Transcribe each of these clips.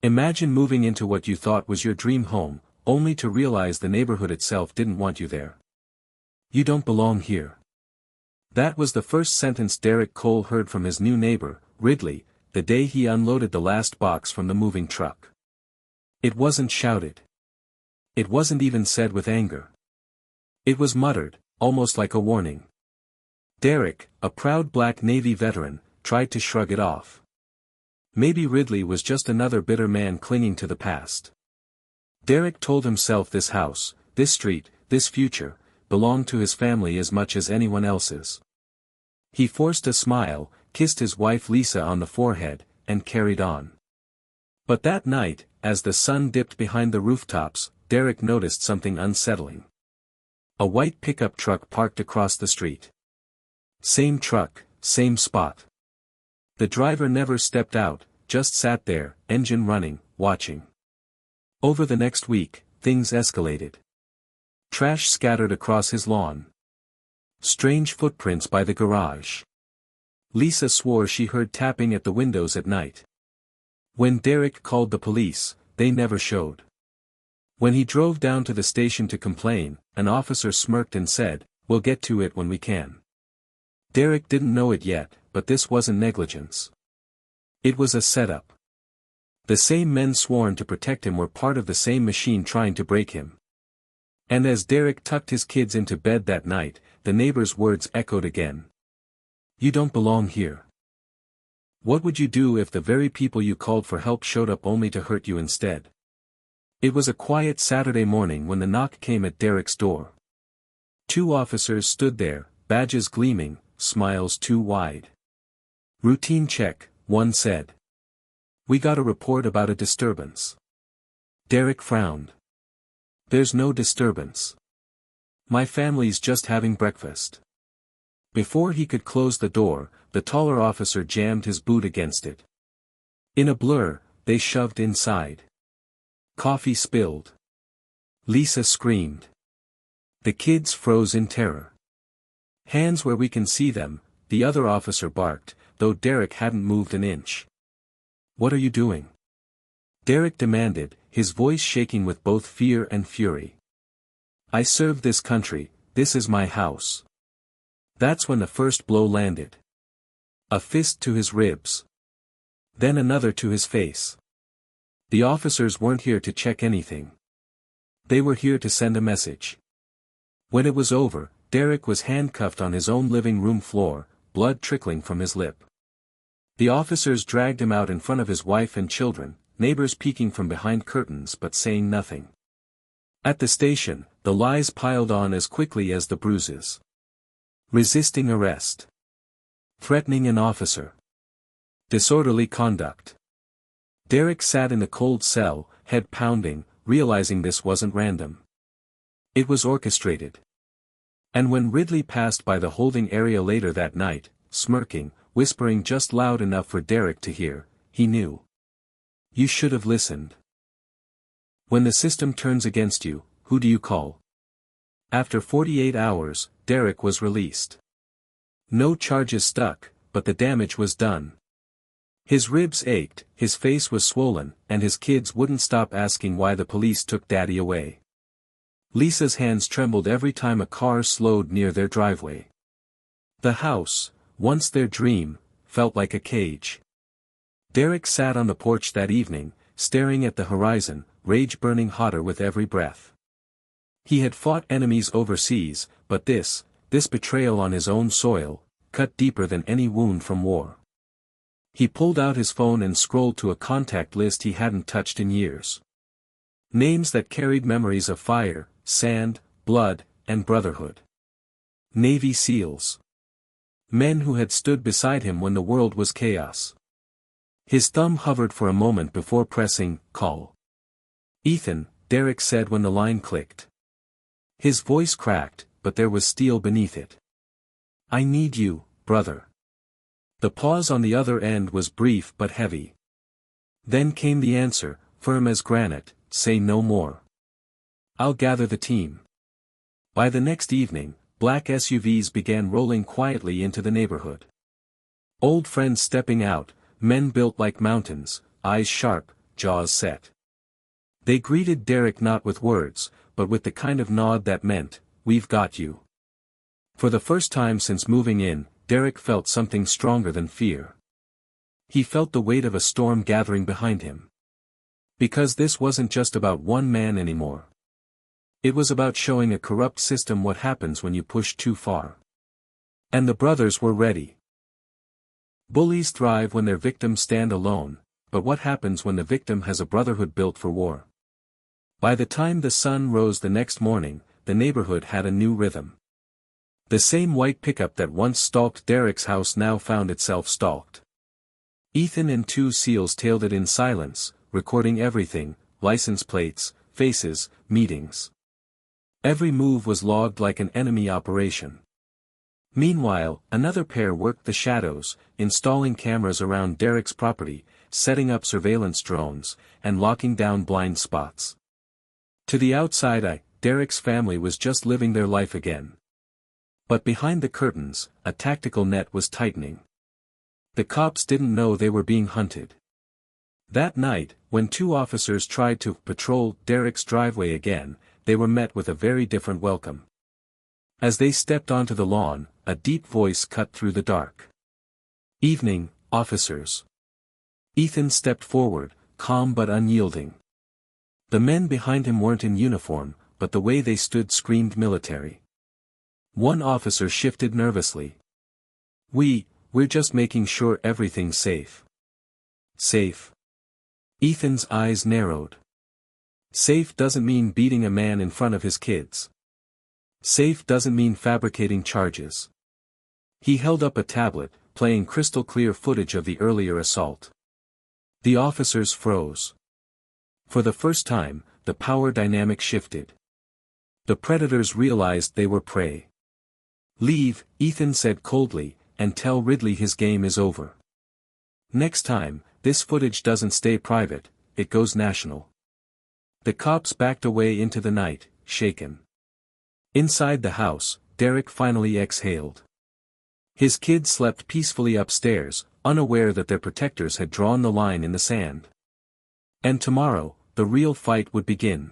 Imagine moving into what you thought was your dream home, only to realize the neighborhood itself didn't want you there. You don't belong here. That was the first sentence Derek Cole heard from his new neighbor, Ridley, the day he unloaded the last box from the moving truck. It wasn't shouted. It wasn't even said with anger. It was muttered, almost like a warning. Derek, a proud Black Navy veteran, tried to shrug it off. Maybe Ridley was just another bitter man clinging to the past. Derek told himself this house, this street, this future, belonged to his family as much as anyone else's. He forced a smile, kissed his wife Lisa on the forehead, and carried on. But that night, as the sun dipped behind the rooftops, Derek noticed something unsettling. A white pickup truck parked across the street. Same truck, same spot. The driver never stepped out, just sat there, engine running, watching. Over the next week, things escalated. Trash scattered across his lawn. Strange footprints by the garage. Lisa swore she heard tapping at the windows at night. When Derek called the police, they never showed. When he drove down to the station to complain, an officer smirked and said, "We'll get to it when we can." Derek didn't know it yet, but this wasn't negligence. It was a setup. The same men sworn to protect him were part of the same machine trying to break him. And as Derek tucked his kids into bed that night, the neighbor's words echoed again. You don't belong here. What would you do if the very people you called for help showed up only to hurt you instead? It was a quiet Saturday morning when the knock came at Derek's door. 2 officers stood there, badges gleaming, smiles too wide. "Routine check," one said. "We got a report about a disturbance." Derek frowned. "There's no disturbance. My family's just having breakfast." Before he could close the door, the taller officer jammed his boot against it. In a blur, they shoved inside. Coffee spilled. Lisa screamed. The kids froze in terror. "Hands where we can see them," the other officer barked, though Derek hadn't moved an inch. "What are you doing?" Derek demanded, his voice shaking with both fear and fury. "I serve this country, this is my house." That's when the first blow landed. A fist to his ribs. Then another to his face. The officers weren't here to check anything. They were here to send a message. When it was over, Derek was handcuffed on his own living room floor, blood trickling from his lip. The officers dragged him out in front of his wife and children, neighbors peeking from behind curtains but saying nothing. At the station, the lies piled on as quickly as the bruises. Resisting arrest. Threatening an officer. Disorderly conduct. Derek sat in the cold cell, head pounding, realizing this wasn't random. It was orchestrated. And when Ridley passed by the holding area later that night, smirking, whispering just loud enough for Derek to hear, he knew. You should have listened. When the system turns against you, who do you call? After 48 hours, Derek was released. No charges stuck, but the damage was done. His ribs ached, his face was swollen, and his kids wouldn't stop asking why the police took Daddy away. Lisa's hands trembled every time a car slowed near their driveway. The house, once their dream, felt like a cage. Derek sat on the porch that evening, staring at the horizon, rage burning hotter with every breath. He had fought enemies overseas, but this betrayal on his own soil, cut deeper than any wound from war. He pulled out his phone and scrolled to a contact list he hadn't touched in years. Names that carried memories of fire, sand, blood, and brotherhood. Navy SEALs. Men who had stood beside him when the world was chaos. His thumb hovered for a moment before pressing call. "Ethan," Derek said when the line clicked. His voice cracked, but there was steel beneath it. "I need you, brother." The pause on the other end was brief but heavy. Then came the answer, firm as granite, "Say no more. I'll gather the team." By the next evening, black SUVs began rolling quietly into the neighborhood. Old friends stepping out, men built like mountains, eyes sharp, jaws set. They greeted Derek not with words, but with the kind of nod that meant, "We've got you." For the first time since moving in, Derek felt something stronger than fear. He felt the weight of a storm gathering behind him. Because this wasn't just about one man anymore. It was about showing a corrupt system what happens when you push too far. And the brothers were ready. Bullies thrive when their victims stand alone, but what happens when the victim has a brotherhood built for war? By the time the sun rose the next morning, the neighborhood had a new rhythm. The same white pickup that once stalked Derek's house now found itself stalked. Ethan and two SEALs tailed it in silence, recording everything, license plates, faces, meetings. Every move was logged like an enemy operation. Meanwhile, another pair worked the shadows, installing cameras around Derek's property, setting up surveillance drones, and locking down blind spots. To the outside eye, Derek's family was just living their life again. But behind the curtains, a tactical net was tightening. The cops didn't know they were being hunted. That night, when two officers tried to patrol Derek's driveway again, they were met with a very different welcome. As they stepped onto the lawn, a deep voice cut through the dark. "Evening, officers." Ethan stepped forward, calm but unyielding. The men behind him weren't in uniform, but the way they stood screamed military. One officer shifted nervously. We're just making sure everything's safe." "Safe?" Ethan's eyes narrowed. Safe doesn't mean beating a man in front of his kids. Safe doesn't mean fabricating charges. He held up a tablet, playing crystal clear footage of the earlier assault. The officers froze. For the first time, the power dynamic shifted. The predators realized they were prey. "Leave," Ethan said coldly, "and tell Ridley his game is over. Next time, this footage doesn't stay private, it goes national." The cops backed away into the night, shaken. Inside the house, Derek finally exhaled. His kids slept peacefully upstairs, unaware that their protectors had drawn the line in the sand. And tomorrow, the real fight would begin.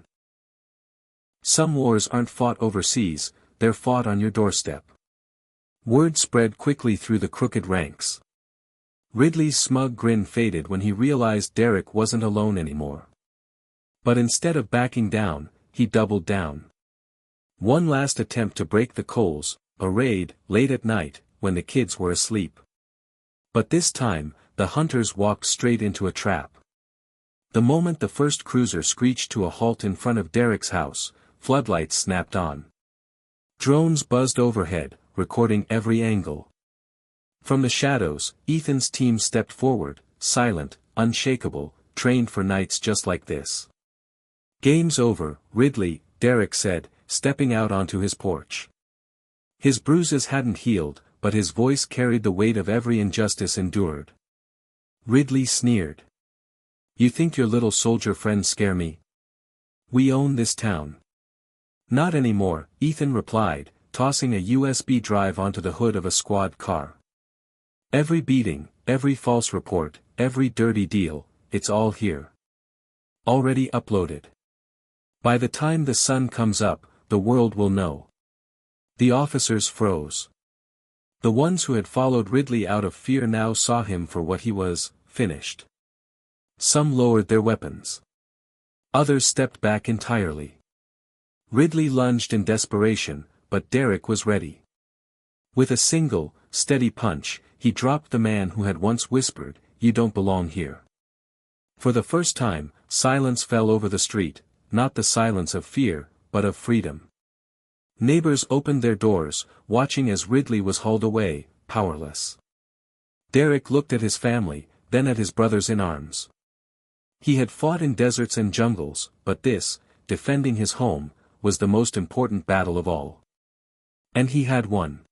Some wars aren't fought overseas, they're fought on your doorstep. Word spread quickly through the crooked ranks. Ridley's smug grin faded when he realized Derek wasn't alone anymore. But instead of backing down, he doubled down. One last attempt to break the coals, a raid, late at night, when the kids were asleep. But this time, the hunters walked straight into a trap. The moment the first cruiser screeched to a halt in front of Derek's house, floodlights snapped on. Drones buzzed overhead, recording every angle. From the shadows, Ethan's team stepped forward, silent, unshakable, trained for nights just like this. "Game's over, Ridley," Derek said, stepping out onto his porch. His bruises hadn't healed, but his voice carried the weight of every injustice endured. Ridley sneered. "You think your little soldier friends scare me? We own this town." "Not anymore," Ethan replied, tossing a USB drive onto the hood of a squad car. "Every beating, every false report, every dirty deal, it's all here. Already uploaded. By the time the sun comes up, the world will know." The officers froze. The ones who had followed Ridley out of fear now saw him for what he was, finished. Some lowered their weapons. Others stepped back entirely. Ridley lunged in desperation, but Derek was ready. With a single, steady punch, he dropped the man who had once whispered, "You don't belong here." For the first time, silence fell over the street, not the silence of fear, but of freedom. Neighbors opened their doors, watching as Ridley was hauled away, powerless. Derek looked at his family, then at his brothers in arms. He had fought in deserts and jungles, but this, defending his home, was the most important battle of all. And he had won.